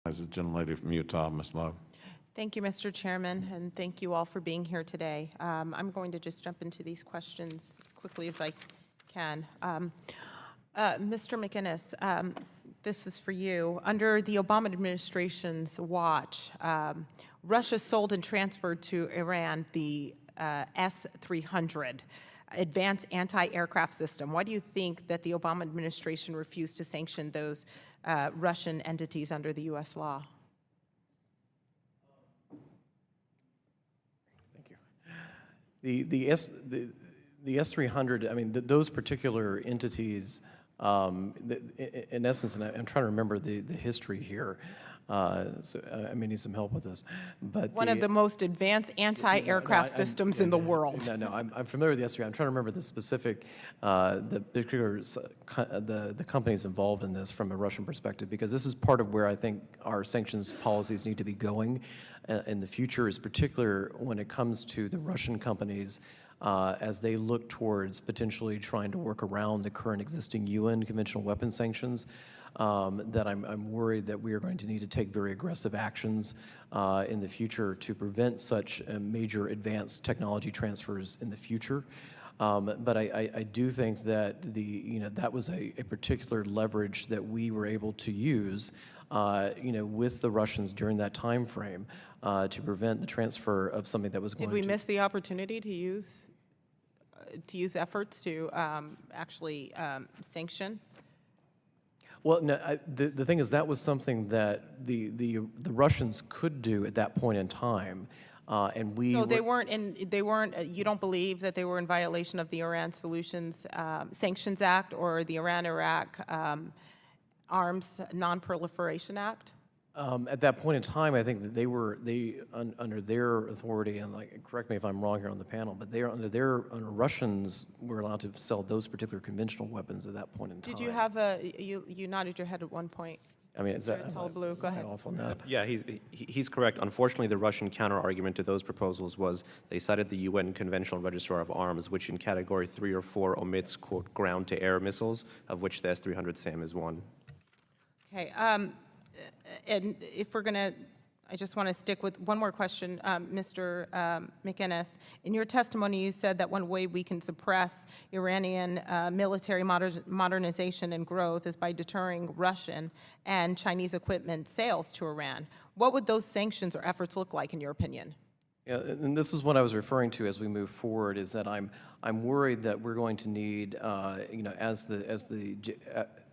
As the gentlelady from Utah, Ms. Lowe. Thank you, Mr. Chairman, and thank you all for being here today. I'm going to just jump into these questions as quickly as I can. Mr. McInnes, this is for you. Under the Obama administration's watch, Russia sold and transferred to Iran the S-300 advanced anti-aircraft system. Why do you think that the Obama administration refused to sanction those Russian entities under the U.S. law? Thank you. The S-300, I mean, those particular entities, in essence, and I'm trying to remember the history here, so I may need some help with this. But one of the most advanced anti-aircraft systems in the world. No, I'm familiar with the S-300. I'm trying to remember the specific, the particular, the companies involved in this from a Russian perspective, because this is part of where I think our sanctions policies need to be going in the future, is particular when it comes to the Russian companies as they look towards potentially trying to work around the current existing UN conventional weapons sanctions. That I'm worried that we are going to need to take very aggressive actions in the future to prevent such major advanced technology transfers in the future. But I do think that that was a particular leverage that we were able to use with the Russians during that time frame to prevent the transfer of something that was going to... Did we miss the opportunity to use efforts to actually sanction? Well, no, the thing is, that was something that the Russians could do at that point in time, and we. So they weren't in. They weren't. You don't believe that they were in violation of the Iran Sanctions Act or the Iran-Iraq Arms Non-Proliferation Act? At that point in time, I think that they under their authority, and correct me if I'm wrong here on the panel, but under Russians were allowed to sell those particular conventional weapons at that point in time. Did you have you nodded your head at one point? I mean, is that Blue? Go ahead. Off on that? Yeah, he's correct. Unfortunately, the Russian counter-argument to those proposals was they cited the UN Conventional Registrar of Arms, which in Category 3 or 4 omits, quote, ground-to-air missiles, of which the S-300 SAM is one. Okay. And if we're going to, I just want to stick with one more question, Mr. McInnes. In your testimony, you said that one way we can suppress Iranian military modernization and growth is by deterring Russian and Chinese equipment sales to Iran. What would those sanctions or efforts look like, in your opinion? Yeah, and this is what I was referring to as we move forward. Is that I'm worried that we're going to need, as the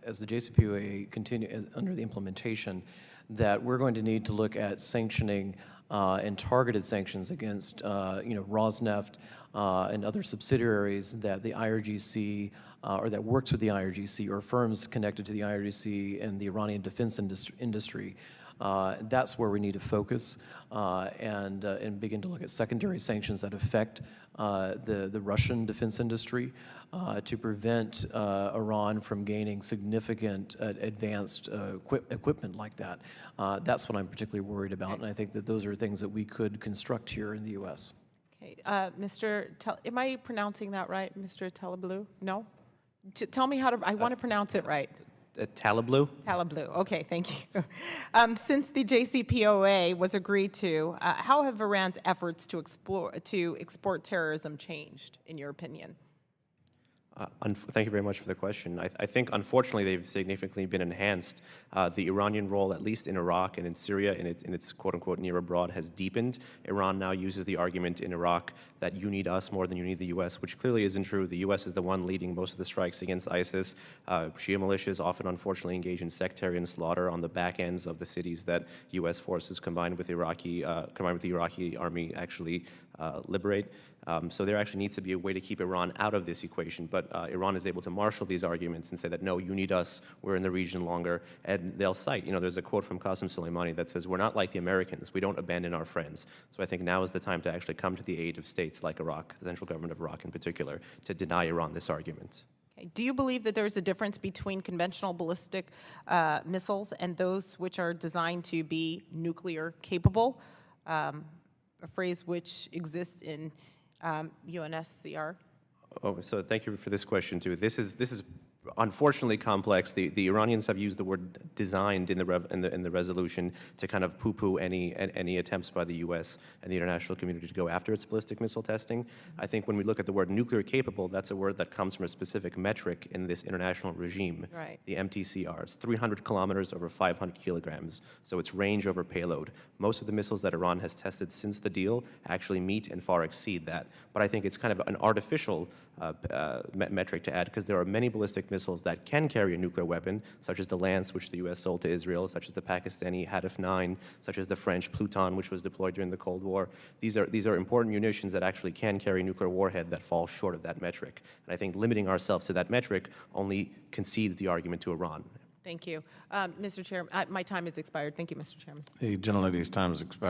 JCPOA continue under the implementation, that we're going to need to look at sanctioning and targeted sanctions against, Rosneft and other subsidiaries that the IRGC or that works with the IRGC or firms connected to the IRGC and the Iranian defense industry. That's where we need to focus and begin to look at secondary sanctions that affect the Russian defense industry to prevent Iran from gaining significant advanced equipment like that. That's what I'm particularly worried about, and I think that those are things that we could construct here in the U.S. Okay, am I pronouncing that right, Mr. Talablu? No? Tell me how to, I want to pronounce it right. Talablu? Talablu, okay, thank you. Since the JCPOA was agreed to, how have Iran's efforts to export terrorism changed, in your opinion? Thank you very much for the question. I think, unfortunately, they've significantly been enhanced. The Iranian role, at least in Iraq and in Syria, in its quote-unquote near abroad, has deepened. Iran now uses the argument in Iraq that you need us more than you need the U.S., which clearly isn't true. The U.S. is the one leading most of the strikes against ISIS. Shia militias often, unfortunately, engage in sectarian slaughter on the back ends of the cities that U.S. forces combined with the Iraqi army actually liberate. So there actually needs to be a way to keep Iran out of this equation. But Iran is able to marshal these arguments and say that, no, you need us, we're in the region longer. And they'll cite, there's a quote from Qasem Soleimani that says, we're not like the Americans, we don't abandon our friends. So I think now is the time to actually come to the aid of states like Iraq, the central government of Iraq in particular, to deny Iran this argument. Okay. Do you believe that there's a difference between conventional ballistic missiles and those which are designed to be nuclear capable? A phrase which exists in UNSCR? Oh, so thank you for this question too. This is unfortunately complex. The Iranians have used the word designed in the resolution to kind of poo-poo any attempts by the U.S. and the international community to go after its ballistic missile testing. I think when we look at the word nuclear capable, that's a word that comes from a specific metric in this international regime. Right. The MTCR. It's 300 kilometers over 500 kilograms, so it's range over payload. Most of the missiles that Iran has tested since the deal actually meet and far exceed that. But I think it's kind of an artificial metric to add, because there are many ballistic missiles that can carry a nuclear weapon, such as the Lance, which the U.S. sold to Israel, such as the Pakistani Hadaf-9, such as the French Pluton, which was deployed during the Cold War. These are important munitions that actually can carry a nuclear warhead that falls short of that metric. And I think limiting ourselves to that metric only concedes the argument to Iran. Thank you. Mr. Chairman, my time has expired. Thank you, Mr. Chairman. The gentlelady's time has expired.